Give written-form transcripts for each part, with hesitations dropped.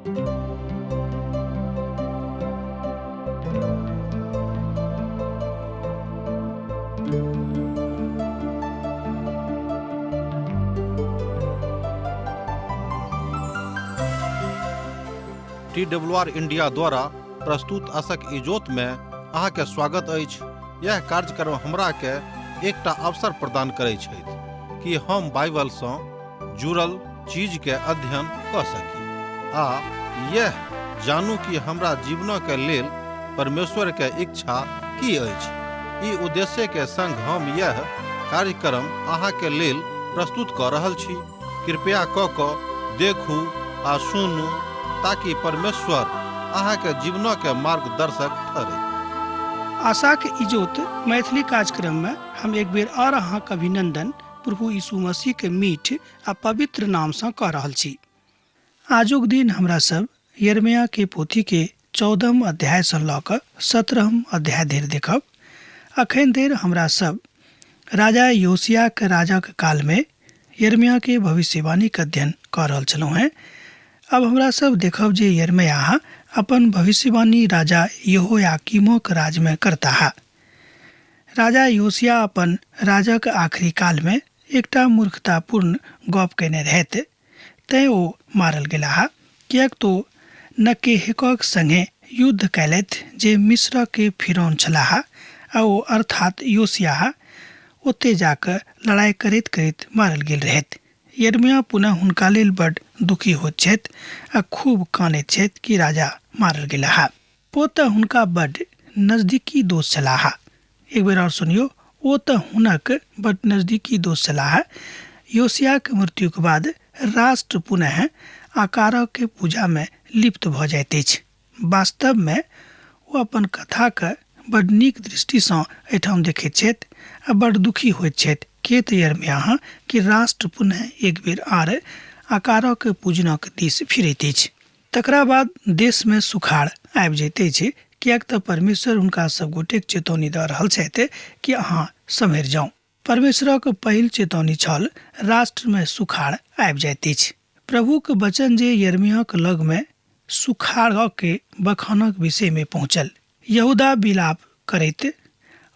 TWR India द्वारा प्रस्तुत आशक इजोत में अहाँ के स्वागत अछि। यह कार्यक्रम हमरा के एकटा अवसर प्रदान करैत छथि कि हम बाइबल सँ जुड़ल चीज के अध्ययन क सकी आ यह जानू कि हमरा जीवन के लेल परमेश्वर के इच्छा की अछि। ई उद्देश्य के संग हम यह कार्यक्रम अहाँ के लेल प्रस्तुत क रहल छी। कृपया क देखू आ सुनू ताकि परमेश्वर अहाँ के जीवन के मार्गदर्शक ठहरे। आशा के इजोत मैथिली कार्यक्रम में हम एक बेर और अहाँ के अभिनंदन प्रभु यीशु मसीह के मीठ आ पवित्र नाम से कह रहल छी। आजुक दिन हमरा सब यिर्मयाह के पोथी के 14 अध्याय से ल क 17 अध्याय धरि देखब। अखन धरि हमरा सब राजा योशिय्याह के राजा के काल में यिर्मयाह के भविष्यवाणी के अध्ययन कर रहल छलहुँ हैं। अब हमरा सब देखब जे यिर्मयाह अपन भविष्यवाणी राजा यहोयाकीमो के राज में करता है। राजा योशिय्याह अपन राजा के आखिरी काल में एकटा मूर्खतापूर्ण गप केने रहते तैं ओ मारल गेला है। कियाक तो नकेहेकक संगे युद्ध कैलथ जे मिस्र के फिरौन छलाह आ ओ अर्थात योशिय्याह ओते जाकर लड़ाई करैत करैत मारल गेल रहत। यिर्मयाह पुनः हुनका लेल बड़ दुखी होइत छथि आ खूब कानैत छथि कि राजा मारल गेला है। ओ तऽ हुनका बड़ नजदीकी दोस्त छलाह। एक बेर और सुनियो, ओ तऽ हुनक बड़ नजदीकी दोस्त छलाह। योशिय्याह के मृत्यु के बाद राष्ट्र पुनः आकार के पूजा में लिप्त भ जाइत अछि। वास्तव में ओ अपन कथा के बड़ नीक दृष्टि सँ एहिठाम देखैत छथि आ बड़ दुखी होइत छथि कि यिर्मयाह कि राष्ट्र पुनः एक बेर आर आकार के पूजनक दिस फिरैत अछि। तकरा बाद देश में सुखाड़ आबि जाइत अछि, कियाक तऽ परमेश्वर हुनका सब गोटे चेतौनी दऽ रहल छथि कि अहाँ सम्हरि जाउ। परमेश्वरक पहिल चेतौनी छल राष्ट्र में सुखाड़ आबि जाइत अछि। प्रभु के वचन जे यिर्मयाह के लग में सुखाड़ के बखानक विषय में पहुंचल। यहूदा विलाप करैत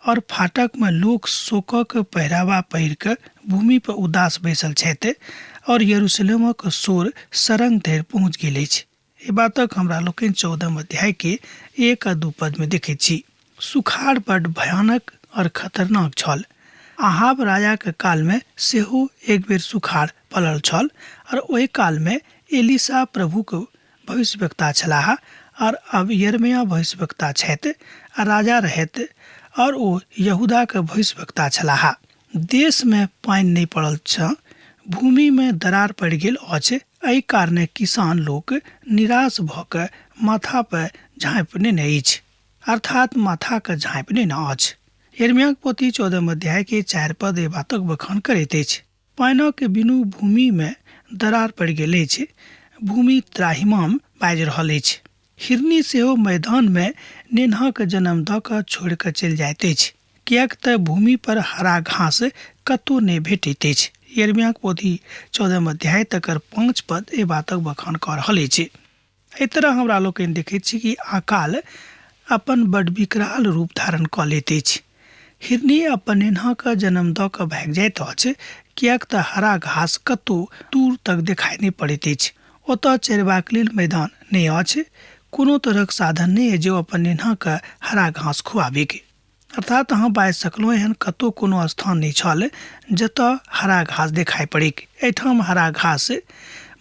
और फाटक में लोग शोकक पहिरावा पहिर के भूमि पर उदास बैसल छथि और यरूशलेमक शोर सरंग धरि पहुँच गेल अछि। ई बातक हमरा लोकनि 14 अध्याय के 1 आ 2 पद में देखैत छी। सुखाड़ बड़ भयानक और खतरनाक छल। आहाब राजा के काल में सेहो एक बेर सुखाड़ पड़ल छल और ओहि काल में एलीशा प्रभु के भविष्यवक्ता छलाह और अब यिर्मयाह भविष्यवक्ता छथि आ राजा रहत और ओ यहूदा के भविष्यवक्ता छलाह। देश में पानि नहीं पड़ल छ, भूमि में दरार पड़ गेल अछि। एहि कारणे किसान लोग निराश भ के माथा पर झाँपि लेने अछि, अर्थात माथा के झाँपि लेने अछि। यिर्मयाह पोथी 14 अध्याय के 4 पद ए बातक बखान करैत अछि। पानि के बिनु भूमि में दरार पड़ गेल अछि, भूमि त्राहिमाम बाजि रहल अछि। हिरनी सेहो मैदान में नेन्हा के जन्म दऽ कऽ छोड़ि कऽ चलि जाइत अछि, कियाक तऽ भूमि पर हरा घास कतौ नहि भेटैत अछि। यिर्मयाह पोथी 14 अध्याय तकर 5 पद ए बातक बखान कऽ रहल अछि। एहि तरह हमरा लोकनि देखैत छी कि अकाल अपन बड़ विकराल रूप धारण कऽ लैत अछि। हिरनी अपन नेन्हा के जन्म दऽ कऽ भागि जाइत अछि, कियाक तऽ हरा घास कतौ दूर तक देखाई नहि पड़ैत अछि। ओतऽ चरबाक लेल मैदान नहि अछि, कोनो तरहक साधन नहीं है जो अपन नेन्हा के हरा घास खुआबे के। अर्थात अहाँ बाजि सकलहुँ एहन कतौ कोनो स्थान नहीं छल जतऽ हरा घास देखाई पड़े के। एहिठाम हरा घास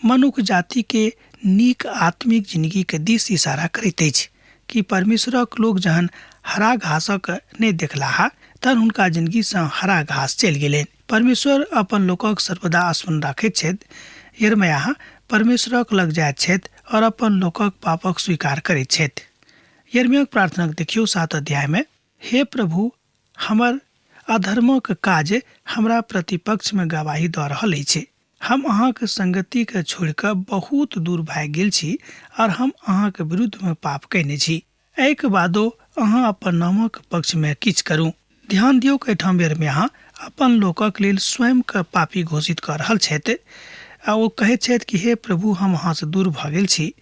मनुष्य जाति के नीक आत्मिक जिंदगी के दिस इशारा करैत अछि कि परमेश्वरक लोग जहन हरा घासक नहीं देखलाहा तहन हुनका जिंदगी सँ हरा घास चलि गेलनि। परमेश्वर अपन लोकक सर्वदा स्मरण राखैत छथि। यिर्मयाह परमेश्वरक लग जाइत छथि और अपन लोकक पापक स्वीकार करैत छथि। यिर्मयाह प्रार्थना देखियो 7 अध्याय में, हे प्रभु, हमर अधर्मक काज हमरा प्रतिपक्ष में गवाही दऽ रहल अछि। हम अहाँ के संगति के छोड़ि कऽ बहुत दूर भागि गेल छी और हम अहाँ के विरुद्ध में पाप कयने छी। एहि के बादो अहाँ अपन नामक पक्ष में किछु करू। ध्यान दियौ कि एहिठाम यिर्मयाह अपन लोकक लेल स्वयं के पापी घोषित कऽ रहल छथि। आ ओ कहैत छथि कि हे प्रभु, हम अहाँसँ दूर भऽ गेल छी,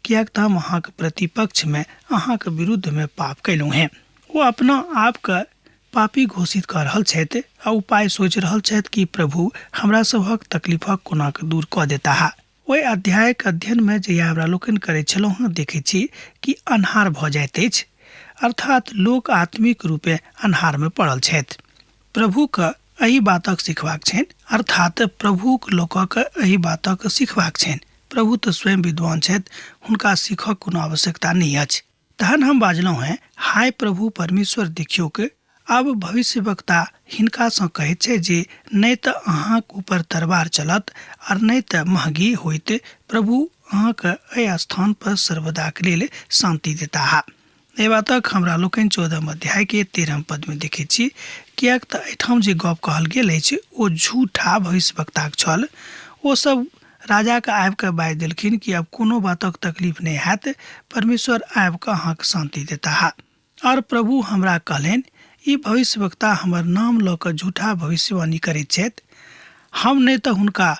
किएक तऽ हम अहाँके प्रतिपक्षमे अहाँके विरुद्धमे पाप कयलहुँ हेँ। ओ अपना आपके पापी घोषित कऽ रहल छथि आ उपाय सोचि रहल छथि कि प्रभु हमरा सभक तकलीफक कोना कऽ दूर कऽ देताह। ओहि अध्यायक अध्ययनमे जहिया हमरा लोकनि करैत छलहुँ हेँ, देखैत छी कि अन्हार भऽ जाइत अछि, अर्थात लोक आत्मिक रूपे अन्हारमे पड़ल छथि। प्रभुके एहि बातक सिखबाक छनि, अर्थात प्रभुक लोकक एहि बातक सिखबाक छनि। प्रभु तऽ स्वयं विद्वान छथि, हुनका सीखक कोनो आवश्यकता नहीं अछि। तहन हम बाजलहुँ हैं, हाय प्रभु परमेश्वर, देखियौ कि आब भविष्यवक्ता हिनकासँ कहैत छै जे नहि तऽ अहाँक ऊपर तलवार चलत और नहि तऽ महगी होइत। प्रभु अहाँके एहि स्थान पर सर्वदाक लेल शांति देताह। एहि बातक हमरा लोकनि 14 अध्याय के 13 पद में देखैत छी, किएक तऽ एहिठाम जे गप कहल गेल अछि ओ झूठा भविष्यवक्ताक छल। ओ सब राजा के आबि कऽ बाजि देलखिन कि आब कोनो बातक तकलीफ नहीं हैत, परमेश्वर आबि कऽ अहाँके शांति देताह। और प्रभु हमरा कहलनि, ई भविष्यवक्ता हमर नाम लऽ कऽ झूठा भविष्यवाणी करैत छथि। हम नहि तऽ हुनका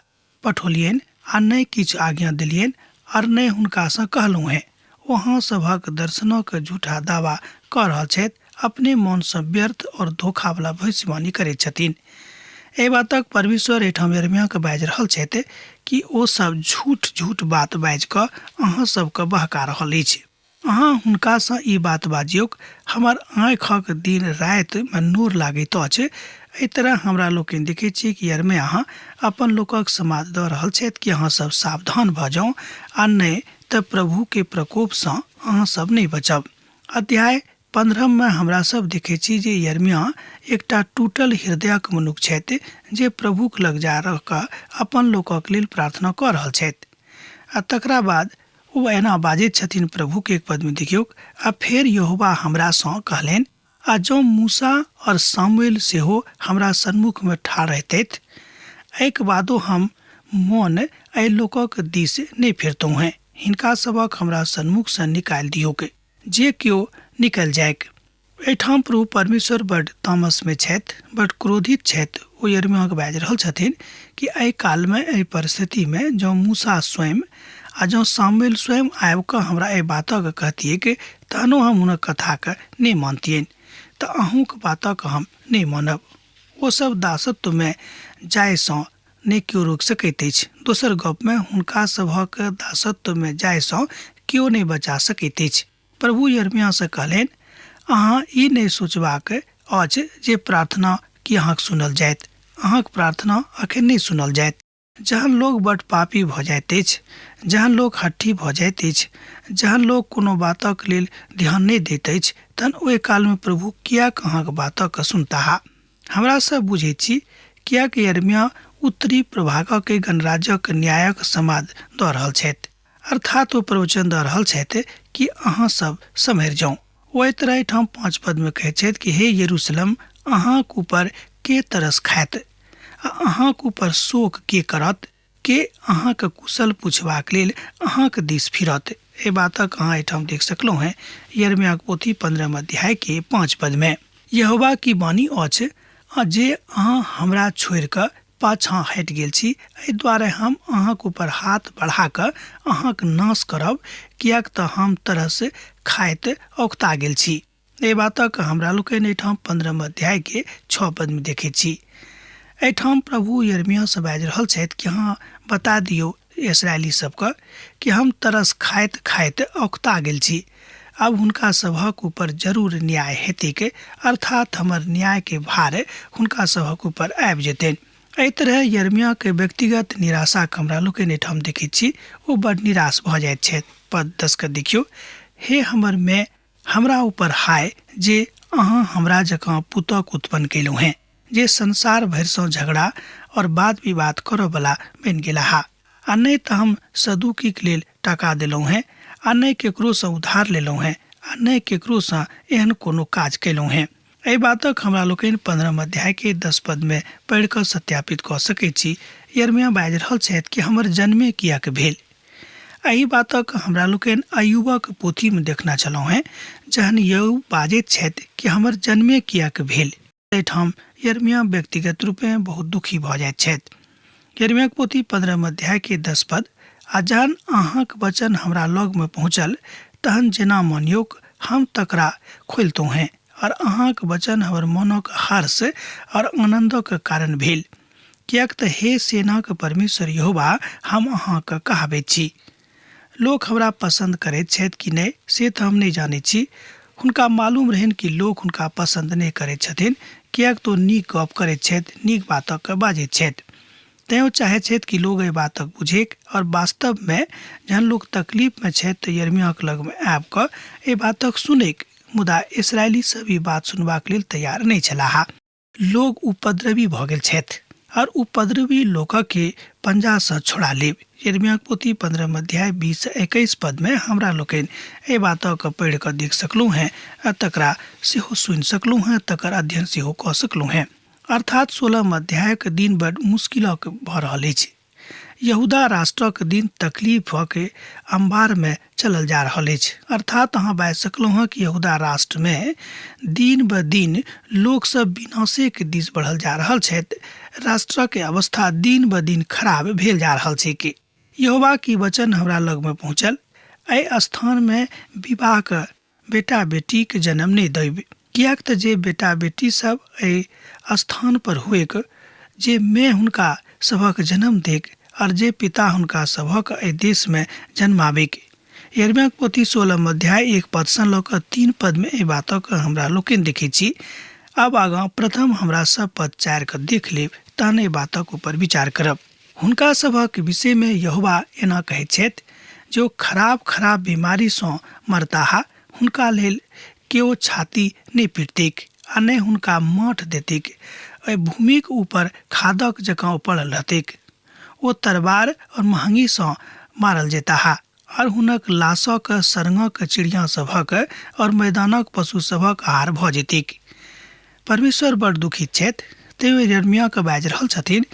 पठौलियनि आ नहि किछु आज्ञा देलियनि और नहि हुनकासँ कहलहुँ हैं। ओ अहाँ सभक दर्शनक झूठा दावा कऽ रहल छथि, अपने मोनसँ व्यर्थ और धोखावला भविष्यवाणी करैत छथिन। एहि बातक परमेश्वर एहिठाम यिर्मयाहके बाजि रहल छथि कि ओ सब झूठ बात बाजि कऽ अहाँ सबके बहका रहल अछि। अहाँ हुनकासँ ई बात बाजियौक, हमर आँखिक दिन रातिमे नोर लागैत अछि। एहि तरह हमरा लोकनि देखैत छी कि यिर्मयाह अपन लोकक समाद दऽ रहल छथि कि अहाँ सब सावधान भऽ जाउ, आ नहि तऽ प्रभु के प्रकोपसँ अहाँ सब नहीं बचब। अध्याय 15 में हमरा सब देखैत छी जे यिर्मयाह एकटा टूटल हृदयक मनुष्य छथि, जे प्रभुक लग जा कऽ अपन लोकक लेल प्रार्थना कऽ रहल छथि। आ तकरा बाद ओ एना बाजैत छथिन, प्रभु के एक पद में देखियौ, आ फेर यहोवा हमरासँ कहलनि, आ जँ मूसा और सामुएल सेहो हमरा सन्मुख में ठाढ़ रहतैथ, एहिके बादो हम मोन एहि लोकक दिस नहीं फिरतहुँ हैं। हिनका सबक हमरा सन्मुख से निकालि दियौक, जे केओ निकल जायक। एहिठाम प्रभु परमेश्वर बड़ तामस में छथि, बड़ क्रोधित छथि। ओ यिर्मयाहके बाजि रहल छथिन कि एहि काल में, एहि परिस्थिति में जँ मूसा स्वयं आ जँ सामुएल स्वयं आबि कऽ हमरा एहि बातक कहतियै कि तहनो हम हुनक कथाके नहीं मानतियनि, तऽ अहूँके बातक हम नहीं मानब। ओ सब दासत्व में जायसँ नहीं केओ रोकि सकैत अछि। दोसर गप में हुनका सभक दासत्व में जायसँ केओ नहीं बचा सकैत अछि। प्रभु यिर्मयाह से कहलनि, अहाँ ई नहीं सोचबाक अछि जे प्रार्थना की अहाँके सुनल जायत। अहाँके प्रार्थना अखन नहीं सुनल जायत। जहन लोग बड़ पापी भऽ जाइत अछि, जहन लोग हट्ठी भऽ जाइत अछि, जहन लोग कोनो बातक लेल ध्यान नहीं दैत अछि, तहन ओहि काल में प्रभु किएक अहाँके बातक सुनताह। हमरा सब बुझैत छी किएक यिर्मयाह उत्तरी प्रभागक गणराज्यक न्यायक समाद दऽ रहल छथि, अर्थात ओ प्रवचन दऽ रहल छथि कि अहाँ सब सम्हरि जाउ। ओहि तरह एहिठाम 5 पद में कहैत छथि कि हे यरूशलेम, अहाँके ऊपर के तरस खायत आ अहाँके ऊपर शोक के करत, के अहाँके कुशल पूछबाक लेल अहाँके दिस फिरत। एहि बातक अहाँ एहिठाम देख सकलहुँ हैं यिर्मयाह पोथी 15 अध्याय के 5 पद में। यहोवा की वाणी अछि, जे अहाँ हमरा छोड़ि कऽ पाछाँ हटि गेल छी, एहि दुआरे हम अहाँके ऊपर हाथ बढ़ा कऽ अहाँके नाश करब, किएक तऽ हम तरस खाइत औकता गेल छी। एहि बातक हमरा लोकनि एहिठाम 15 अध्याय के 6 पद में देखैत छी। एहिठाम प्रभु यिर्मयाह से बाजि रहल छथि कि अहाँ बता दियौ इस्राएली सबके कि हम तरस खाइत खाइत औकता गेल छी। अब हुनका सभक ऊपर जरूर न्याय हेतैक, अर्थात हमर न्याय के भार हुनका सभक ऊपर आबि जेतनि। एहि तरह यिर्मयाह के व्यक्तिगत निराशा के हमरा लोकनि एहिठाम देखैत छी। ओ बड़ निराश भऽ जाइत छथि। पद 10 के देखियौ, हे हमर माय, हमरा ऊपर हाय जे अहाँ हमरा जकाँ पुतक उत्पन्न केलहुँ हैं, जे संसार भरिसँ झगड़ा और वाद विवाद करऽ वाला बनि गेलाह। आ नहीं तऽ हम सदुकीक लेल टाका देलहुँ हैं, आ नहीं केकरोसँ उधार लेलहुँ हैं, आ नहीं केकरोसँ एहन कोनो काज केलहुँ हैं। एहि बातक हमरा लोकनि 15 अध्याय के 10 पद में पढ़ि कऽ सत्यापित कऽ सकैत छी। यिर्मयाह बाजि रहल छथि कि हमर जन्मे किएक भेल। एहि बातक हमरा लोकनि अय्यूबक पोथी में देखना छलहुँ हैं, जहन अय्यूब बाजैत छथि कि हमर जन्मे किएक भेल। एहिठाम यिर्मयाह व्यक्तिगत रूपे बहुत दुखी भऽ जाइत छथि। यिर्मयाह पोथी 15 अध्याय के 10 पद, आ जहन अहाँक वचन हमरा लग में पहुँचल तहन जेना मनियोक हम तकरा खोलतों हैं, और अहाँक वचन हमर मनक हर्ष और आनंदक कारण भेल। कियाक त हे सेनाक परमेश्वर यहोवा, हम अहाँक कहाबैत छी। लोग हमरा पसंद करैत छथि कि नहि से तऽ हम नहि जानैत छी। हुनका मालूम रहन कि लोग हुनका पसंद नहि करैत छथिन, कियाक तो नीक गप करैत छथि, नीक बातक बाजैत छथि। तैं चाहैत छथि कि लोग एहि बातक बुझेक, और वास्तव में जहन लोग तकलीफ में छथि तऽ यिर्मयाह लग में आबि कऽ एहि बातक सुनैक, मुदा इस्राएली सब ई बात सुनबाक लेल तैयार नहि छलाह। लोग उपद्रवी भऽ गेल छथि, और उपद्रवी लोकक के पंजा से छोड़ा लेब। यिर्मयाह पोथी 15 अध्याय 20-21 पद में हमरा लोकनि एहि बातक पढ़ि कऽ देख सकलहुँ हैं, आ तकरा सेहो सुनि सकलहुँ हैं, तकर अध्ययन सेहो कऽ सकलहुँ हैं। अर्थात 16 अध्याय के दिन बड़ मुश्किलक भऽ रहल अछि। यहूदा राष्ट्रक दिन तकलीफ के अंबार में चलल जा रहल अछि। अर्थात अहाँ बाजि सकलहुँ हैं कि यहूदा राष्ट्र में दिन ब दिन लोग सब विनाशे के दिस बढ़ल जा रहल छथि। राष्ट्र के अवस्था दिन ब दिन खराब भेल जा रहल छै। कि यहोवा की वचन हमरा लग में पहुँचल, एहि स्थान में विवाह के बेटा बेटी के जन्म नहीं देब, कियाक त जे बेटा बेटी सब एहि स्थान पर हुएक, जे मैं हुनका सभक जन्म देक, और जे पिता हुनका सभक एहि देश में जन्माबेक। यिर्मयाह पोथी 16 अध्याय 1 पद से लऽ कऽ 3 पद में एहि बातक हमरा लोकनि देखै छी। अब आगाँ प्रथम हमरा सब पद 4 के देख लेब, तहन एहि बातक ऊपर विचार करब। हुनका सभक विषय में यहोवा एना कहैत छथि, जो खराब खराब बीमारी सँ मरताह, हुनका लेल केओ छाती नहीं पीटतेक, आ नहीं हुनका माठ देतेक। एहि भूमिक ऊपर खादक जकाँ पड़ल रहतेक। ओ तरबार और महंगी सँ मारल जेताह, और हुनक लाशक सरंगक चिड़िया सभक और मैदानक पशु सभक आहार भऽ जेतेक। परमेश्वर बड़ दुखित छथि। तैयो यिर्मयाह के बाजि रहल छथिन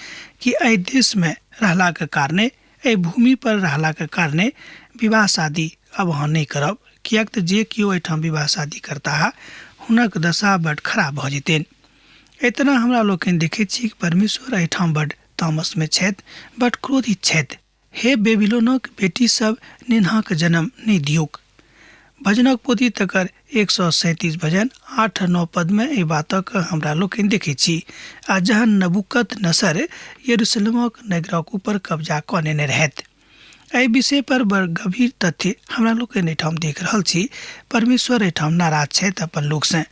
कि एहि देश में रहला के कारणे, एहि भूमि पर रहला के कारणे विवाह शादी अब अहाँ नहीं करब, कियाक त जे केओ एहिठाम विवाह शादी करताह, हुनक दशा बड़ खराब भऽ जेतनि। इतना हमरा लोकनि देखैत छी कि परमेश्वर एहिठाम बड़ तामस में छथि, बड़ क्रोधित छथि। हे बेबीलोनक बेटी सब, नेन्हाक जन्म नहीं दियोक। भजनक पोथी तकर 137 भजन 8-9 पद में एहि बातक हमरा लोकनि देखैत छी। आ जहन नबूकदनेस्सर यरूशलेमक नगरक ऊपर कब्जा कऽ लेने रहथि। एहि विषय पर बड़ गंभीर तथ्य हमरा लोकनि एहिठाम देख रहल छी। परमेश्वर एहिठाम नाराज छथि अपन लोक से।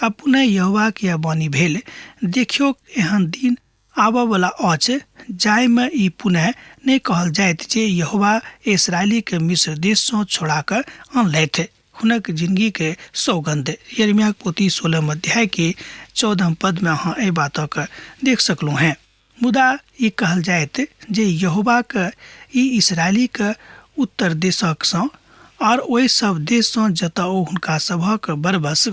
अब पुनः यहोवा के वाणी भेल, देखियो एहन दिन आबऽ वाला अछि, जाय में ई पुनः नहीं कहल जायत जे यहोवा इस्राएली के मिस्र देश से छोड़ा कर अनलथि। हुनक जिंदगी के सौगंध। यिर्मयाह पोथी 16 अध्याय के 14 पद में अहाँ एहि बातक देख सकलहुँ हैं। मुदा ई कहल जायत जे यहोवा के ई इस्राएली के उत्तर देशक सँ और ओहि सब देश सँ जतऽ ओ हुनका सभक बरबस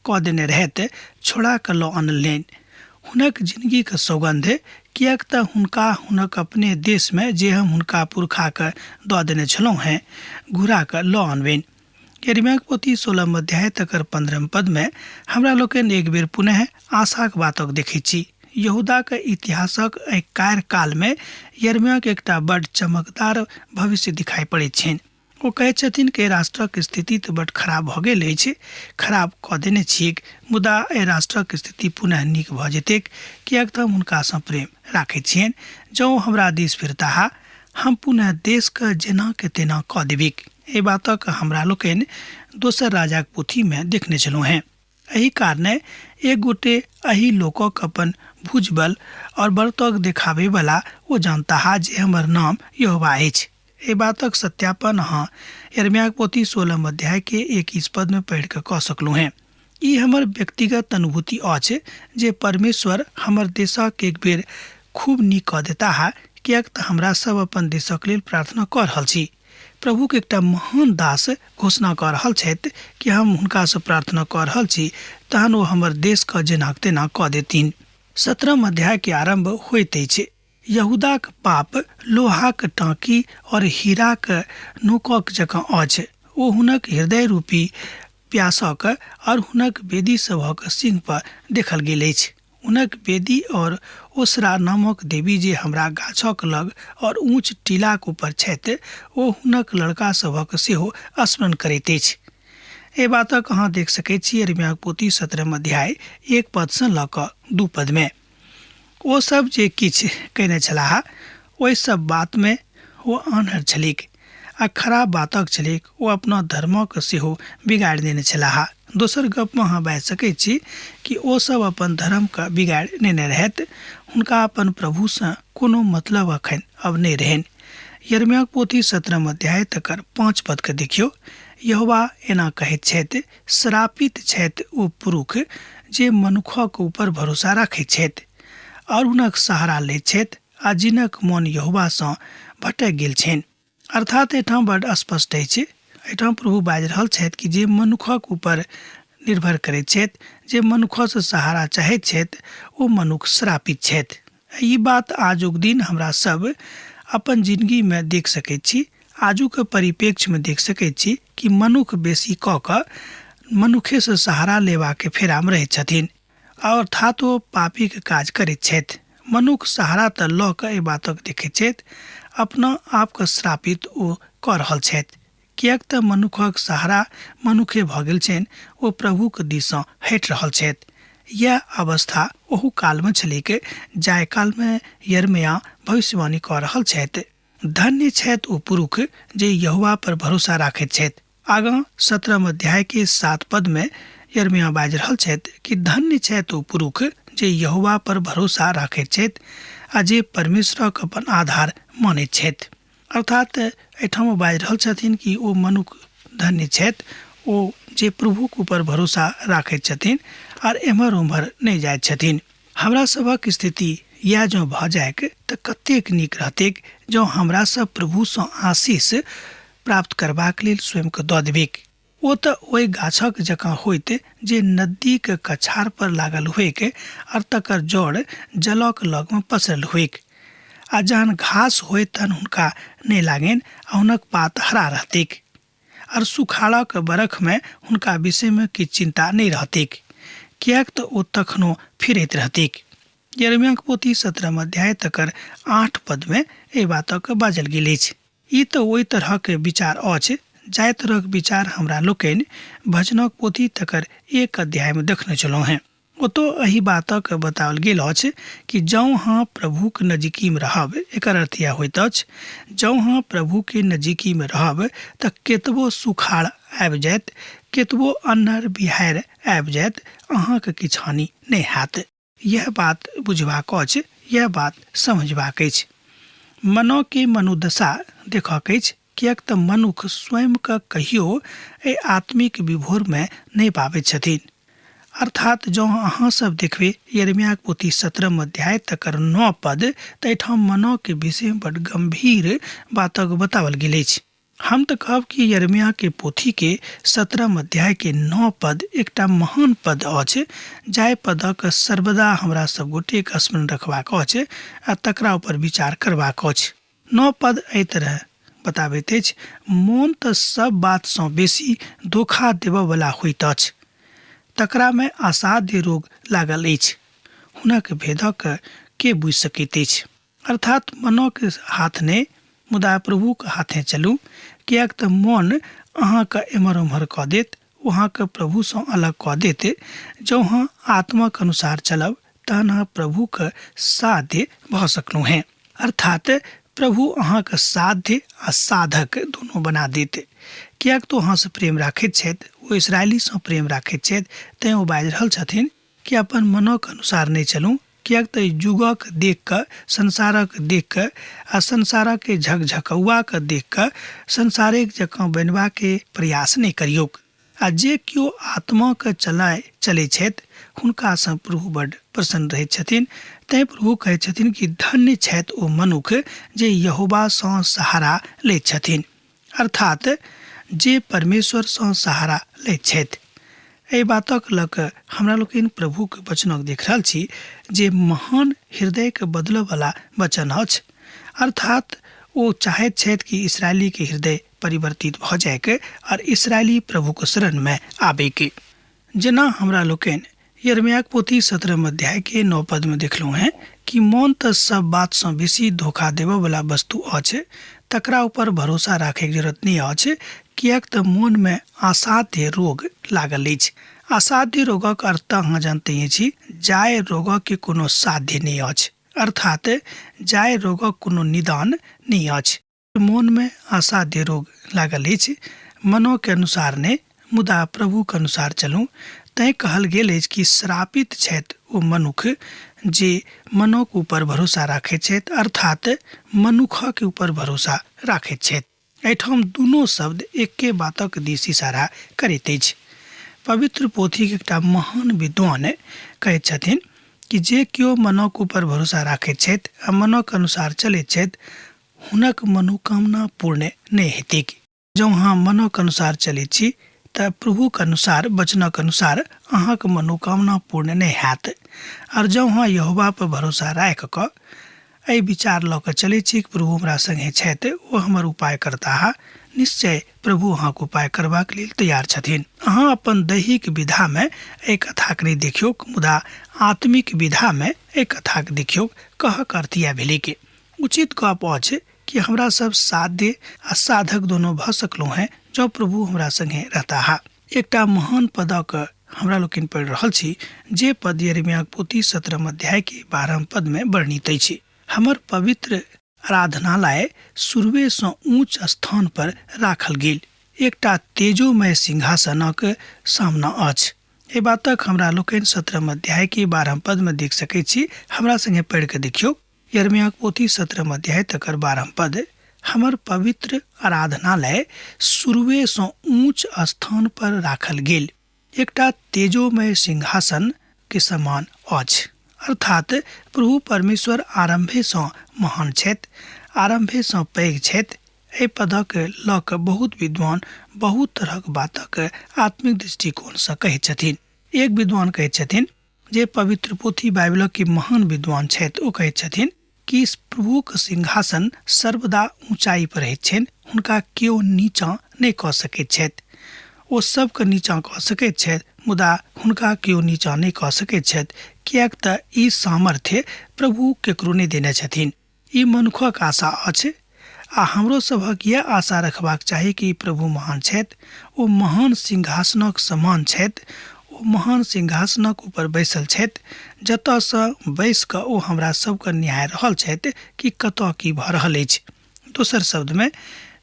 कऽ देने रहथि, छोड़ा कऽ लऽ अनलनि। हुनक जिंदगी के सौगंध, कियाक त हुनका हुनक अपने देश में जे हम हुनका पुरखा के दऽ देने छलहुँ हैं, घुरा कऽ लऽ अनबनि। यिर्मयाह पोथी 16 अध्याय तकर 15 पद में हमरा लोकनि एक बेर पुनः आशाक बातक देखैत छी। यहूदा के इतिहासक एहि कार्यकाल में यिर्मयाह के एकटा बड़ चमकदार भविष्य दिखाई पड़ैत छनि। ओ कहैत छथिन कि राष्ट्रक स्थिति तऽ बड़ खराब भऽ गेल अछि, खराब कऽ देने छियै, मुदा एहि राष्ट्रक स्थिति पुनः नीक भऽ जेतैक, कियाक तऽ हम हुनकासँ प्रेम राखैत छियनि। जँ हमरा दिस फिरताह, हम पुनः देश के जेना के तेना कऽ देबिक। एहि बातक हमरा लोकनि दोसर राजाक पोथी में देखने छलहुँ हैं। एहि कारणे एक गोटे एहि लोकक अपन भुजबल और बर्तक देखाबे वाला ओ जानताह जे हमर नाम यहोवा अछि। एहि बातक सत्यापन अहाँ यिर्मयाह पोथी 16 अध्याय के 21 पद में पढ़ि कऽ कऽ सकलहुँ हैं। ई हमर व्यक्तिगत अनुभूति अछि जे परमेश्वर हमर देशक एक बेर खूब नीक कऽ देताह, कियाक तऽ हमरा सब अपन देशक लेल प्रार्थना कऽ रहल छी। प्रभु के एकटा महान दास घोषणा कऽ रहल छथि कि हम हुनका से प्रार्थना कऽ रहल छी, तहन ओ हमर देश के जेना तेना कऽ देथिन। 17 अध्याय के आरंभ होइत अछि। यहूदाक पाप लोहाक टाँकी और हीराक नोकक जकाँ अछि। ओ हुनक हृदय रूपी प्यासक और हुनक वेदी सभक सिंह पर देखल गेल अछि। उनक वेदी और ओसरा नामक देवी जे हमरा गाछक लग और ऊंच टीलाक ऊपर छथि ओ हुनक लड़का सभक सेहो स्मरण करैत अछि। ए बातक अहाँ देख सकैत छी यिर्मयाह पोथी 17 अध्याय 1 पद से लऽ कऽ 2 पद में। ओ सब जे किछ कयने छलाह ओहि सब बात में ओ आन्हर छलीक आ खराब बातक छलीक, ओ अपना धर्मक सेहो बिगाड़ि देने छलाह। दोसर गप में अहाँ बाजि सकैत छी कि ओ सब अपन धर्म का बिगाड़ि नेने रहथि, हुनका अपन प्रभु से कोनो मतलब अखन अब नहीं रहन। यिर्मयाह पोथी 17 अध्याय तकर 5 पद के देखियो। यहोवा एना कहैत छथि, श्रापित छथि ओ पुरुष जे मनुखक ऊपर भरोसा राखैत छथि और हुनक सहारा लैत छथि आ जिनक मन यहोवा सँ भटक गेल छनि। अर्थात एठाम बड़ स्पष्ट अछि, एठाम प्रभु बाजि रहल छथि कि जे मनुखक ऊपर निर्भर करैत छथि, जे मनुख से सहारा चाहैत छथि, ओ मनुख श्रापित छथि। ई बात आजुक दिन हमरा सब अपन जिंदगी में देख सकैत छी, आजुक परिप्रेक्ष्य में देख सकैत छी कि मनुख बेसी कऽ कऽ मनुखे से सहारा लेवा के फेरा में रहैत छथिन, अर्थात ओ पापी के काज करैत छथि। मनुख सहारा तऽ लऽ कऽ एहि बातक देखैत छथि, अपना आप के श्रापित ओ कऽ रहल छथि, किएक तऽ मनुखक सहारा मनुखे भऽ गेल छनि, ओ प्रभु के दिशा हटि रहल छथि। यह अवस्था ओहू काल में छलीक जाय काल में यिर्मयाह भविष्यवाणी कऽ रहल छथि। धन्य छथि ओ पुरुष जे यहोवा पर भरोसा राखैत छथि। आगाँ 17 अध्याय के 7 पद में यिर्मयाह बाजि रहल छथि कि धन्य छथि ओ पुरुष जे यहोवा पर भरोसा राखैत छथि आ जे परमेश्वरक अपन आधार मानैत छथि। अर्थात एठाम बाजि रहल छथिन कि ओ मनुख धन्य छथि ओ जे प्रभुक ऊपर भरोसा राखैत छथिन और एम्हर उम्हर नहीं जाइत छथिन। हमरा सबक स्थिति या जो भऽ जायक तऽ कतेक नीक रहतैक जँ हमरा सब प्रभु सँ आशीष प्राप्त करबाक लेल स्वयं के दऽ देबैक। ओ तऽ ओहि गाछक जकाँ होइत जे नदी के कछार पर लागल होइक और तकर जड़ जलक लग में पसरल होइक, आ जहन घास होइत तहन हुनका नहीं लागेन आ हुनक पात हरा रहतैक, और सुखाड़क बरख में हुनका विषय में किछु चिंता नहीं रहतैक, किएक तऽ ओ तखनो फिरैत रहतैक। यिर्मयाह पोथी 17 अध्याय तकर 8 पद में एहि बातक बाजल गेल अछि। ई तऽ ओहि तरहक विचार अछि जाहि तरहक विचार हमरा लोकनि भजनक पोथी तकर 1 अध्याय में देखने छलहुँ हैं। ओतो एही बातक बताओल गेल अछि कि जँ हाँ प्रभु के नजदीकी में रहब, एकर अर्थ यह होइत अछि, जँ हाँ प्रभु के नजदीकी में रहब तऽ केतबो सुखाड़ आबि जायत, केतबो अन्हर बिहाड़ि आबि जायत, अहाँके किछु हानि नहीं हैत। यह बात बुझबाक अछि, यह बात समझबाक अछि। मनो के मनोदशा देखक अछि, किएक तऽ मनुख स्वयं के कहियो एहि आत्मिक विभोर में नहीं पाबैत छथिन। अर्थात जँ अहाँ सब देखबे यिर्मयाह पोथी 17 अध्याय तकर 9 पद तऽ एठाम मनो के विषय में बड़ गंभीर बातक बतावल गेल अछि। हम तऽ कहब कि यिर्मयाह के पोथी के 17 अध्याय के 9 पद एकटा महान पद अछि, जाहि पदक सर्वदा हमरा सब गोटे के स्मरण रखबाक अछि आ तकरा ऊपर विचार करबाक अछि। 9 पद एहि तरह बताबैत अछि, मोन तऽ सब बात सँ बेसी धोखा देबऽ वाला होइत अछि, तकरा में असाध्य रोग लागल अछि, हुनक भेदक के बुझि सकैत अछि। अर्थात मनो के हाथ ने मुदा प्रभु के हाथे चलू, किएक तऽ मन अहाँके एम्हर उम्हर कऽ देत, वहाँके प्रभु सँ अलग कऽ देत। जँ हाँ आत्मा के अनुसार चलब तहन अहाँ प्रभु के साध्य भऽ सकलहुँ हैं। अर्थात प्रभु अहाँके साध्य आ साधक दोनों बना देत, किएक तो अहाँ से प्रेम राखैत छथि, ओ इसराइली सँ प्रेम राखैत छथि, तैं ओ बाजि रहल छथिन कि अपन मनक अनुसार नहीं चलू, किएक तऽ युगक देख कऽ, संसारक देख कऽ आ संसारक झकझकौआ के देख कऽ संसारिक जकाँ बनबा के प्रयास नहीं करियौक। आ जे केओ आत्मा के चलै छथि हुनका सँ प्रभु बड़ प्रसन्न रहैत छथिन। तैं प्रभु कहैत छथिन कि धन्य छथि ओ मनुख जे यहोवा सँ सहारा लैत छथिन, अर्थात जे परमेश्वर सँ सहारा लैत छथि। एहि बातक लऽ कऽ हमरा लोकनि प्रभु के वचनक देख रहल छी जे महान हृदय के बदलऽ वाला वचन अछि। अर्थात ओ चाहैत छथि कि इसराइली के हृदय परिवर्तित भऽ जायके और इसराइली प्रभु के शरण में आबैके। जेना हमरा लोकनि यिर्मयाह पोथी 17 अध्याय के 9 पद में देखलू हैं कि मौन त सब बात से बेसी धोखा देवे वाला वस्तु अछि, तकरा ऊपर भरोसा राखे के जरूरत नहीं अछि, कियाक त मौन में असाध्य रोग लागल अछि। असाध्य रोगक अर्थ अहाँ जानते छी, जाय रोगक के कोनो साध्य नहीं अछि, अर्थात जाय रोगक कोनो निदान नहीं अछि। मौन में असाध्य रोग लागल अछि, मनो के अनुसार ने, मुदा प्रभु के अनुसार चलू तय कहल गेल अछि कि श्रापित छथि ओ मनुख जे मनोक ऊपर भरोसा राखे छथि, अर्थात मनुख के ऊपर भरोसा राखे छथि। एठाम दुनू शब्द एके बातक दिस इशारा करैत अछि। पवित्र पोथी के एकटा महान विद्वान कहैत छथिन कि जे केओ मनोक ऊपर भरोसा राखे छथि आ मनोक अनुसार चलैत छथि, हुनक मनोकामना पूर्ण नहीं हेतैक। जँ अहाँ मनोक अनुसार चलै छी त प्रभु के अनुसार, वचनक अनुसार अहाँक मनोकामना पूर्ण नहीं हैत। और जँ अहाँ यहोवा पर भरोसा राख क एहि विचार ल के चलै छी कि प्रभु हमरा संगे छथि, ओ हमर उपाय करता है, निश्चय प्रभु अहाँक उपाय करबाक लेल तैयार छथिन। अहाँ अपन दैहिक विधा में एक कथाक नहीं देखियो, मुदा आत्मिक विधा में एक कथाक देखियो। कहक अर्थ यह भेलै कि उचित गप अछि कि हमरा सब साध्य आ साधक दोनों भ सकलो हैं जो प्रभु हमरा संगे रहता है। एकटा महान पदक हमरा लोकनि पढ़ि रहल छी, जे पद यिर्मयाह पोथी 17 अध्याय के 12 पद में वर्णित अछि। हमर पवित्र आराधनालय शुरुए से ऊंच स्थान पर राखल गेल, एकटा तेजोमय सिंहासनक सामना अछि। ए बातक हमरा लोकनि 17 अध्याय के 12 पद में देख सकै छी। हमरा संगे पढ़ि के देखियो, यिर्मयाह पोथी 17 अध्याय तकर 12 पद। हमर पवित्र आराधनालय शुरुए से ऊंच स्थान पर राखल गेल, एकटा तेजोमय सिंहासन के समान अछि, अर्थात प्रभु परमेश्वर आरंभे से महान छथि, आरंभे से पैघ छथि। एहि पदक ल के बहुत विद्वान बहुत तरहक बातक आत्मिक दृष्टिकोण से कहैत छथिन। एक विद्वान कहैत छथिन जे पवित्र पोथी बाइबल के महान विद्वान छथि, ओ कहैत छथिन कि प्रभु के सिंहासन सर्वदा ऊंचाई पर रहैत छनि, हुनका केओ नीचा नहीं कह सकैत छथि। ओ सबके नीचा कह सकैत छथि, मुदा हुनका केओ नीचा नहीं कह सकैत छथि, कियाक त ई सामर्थ्य प्रभु केकरो नहीं देने छथिन। ई मनुखक आशा अछि आ हमरो सभक यह आशा रखबाक चाही कि प्रभु महान छथि, ओ महान सिंहासनक समान छथि, ओ महान सिंहासनक ऊपर बैसल छथि, जतऽ से बैस कऽ ओ हमरा सबके न्याय रहल छथि कि कतऽ की भऽ रहल अछि। दोसर शब्द में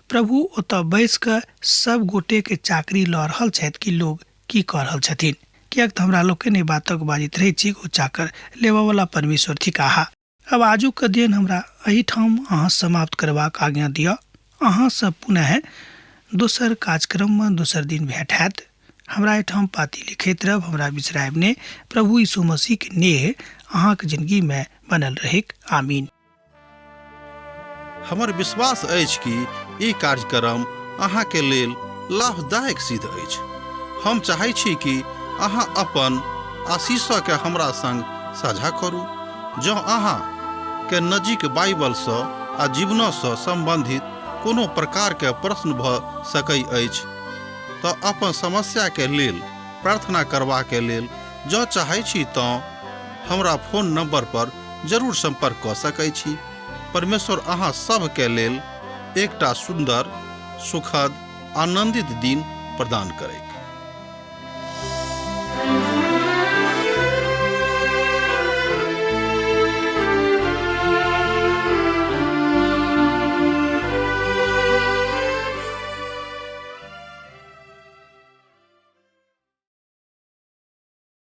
प्रभु ओतऽ बैस कऽ सब गोटे के चाकरी लऽ रहल छथि कि लोग की कऽ रहल छथिन। कियाक त हमरा लोग के नहीं बातक बाजित रहे छी, ओ चाकर लेवा वाला परमेश्वर थिकाहा। अब आजुक के दिन हमरा एही ठाम अहाँ समाप्त करबाक आज्ञा दिया। अहाँ सब पुनः दोसर कार्यक्रम में दोसर दिन भेंट हैत। हमरा एठाम पाती लिखैत रहब, हमरा बिसरायब ने। प्रभु यीशु मसीह के नेह अहाँ के जिंदगी में बनल रहेक। आमीन। हमर विश्वास अछि कि ई कार्यक्रम अहाँ के लेल लाभदायक सिद्ध अछि। हम चाहै छी कि अहाँ अपन आशीषक के हमरा संग साझा करू। जँ अहाँ के नजीक बाइबल से आ जीवन से संबंधित कोनो प्रकार के प्रश्न भ सकै अछि तऽ अपन समस्या के लेल प्रार्थना करबा के लेल जँ चाहै छी तऽ हमरा फोन नंबर पर जरूर संपर्क कऽ सकै छी। परमेश्वर अहाँ सब के लेल एकटा सुंदर, सुखद, आनंदित दिन प्रदान करे।